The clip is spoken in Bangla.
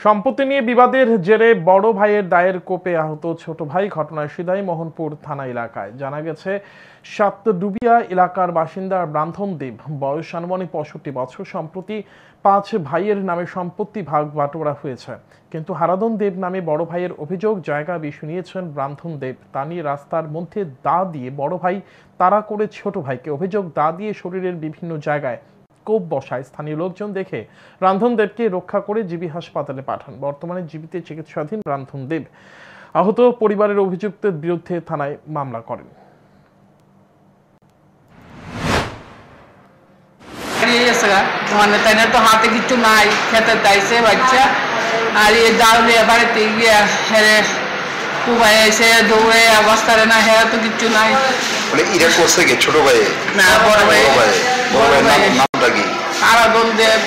সম্পত্তি নিয়ে বিবাদের জেরে বড় ভাইয়ের দায়ের কোপে আহত ছোট ভাই। ঘটনায় সিদাই মোহনপুর থানা এলাকায়। জানা গেছে, সাতডুবিয়া এলাকার বাসিন্দা ব্রান্ধন দেব, বয়স আনুমানিক 65 বছর। সম্প্রতি 5 ভাইয়ের নামে সম্পত্তি ভাগ বাটোয়ারা হয়েছে, কিন্তু হারাধন দেব নামে বড় ভাইয়ের অভিযোগ জায়গা বেশি নিয়েছেন ব্রান্ধন দেব। তা নিয়ে রাস্তার মধ্যে দা দিয়ে বড় ভাই তাড়া করে ছোট ভাইকে। অভিযোগ, দা দিয়ে শরীরের বিভিন্ন জায়গায় কোপ বসায়। স্থানীয় লোকজন দেখে রান্ধন দেবকে রক্ষা করে জিবি হাসপাতালে পাঠান। বর্তমানে জিবিতে চিকিৎসাধীন রান্ধন দেব। আহত পরিবারের অভিযুক্তের বিরুদ্ধে থানায় মামলা করেন। মানে তাই না, তো হাতে কিছু নাই, খেতে চাইছে বাচ্চা, আর এই ডাল দিয়ে বাড়িতে গিয়ে হেরে কুবাই এসে দৌড়ে অবস্থারে না, হেরা তো কিছু নাই। মানে এটা করছে কি ছোট ভাই? না, বড় ভাই। বড় ভাই নামটা কি? হারাধন দেব।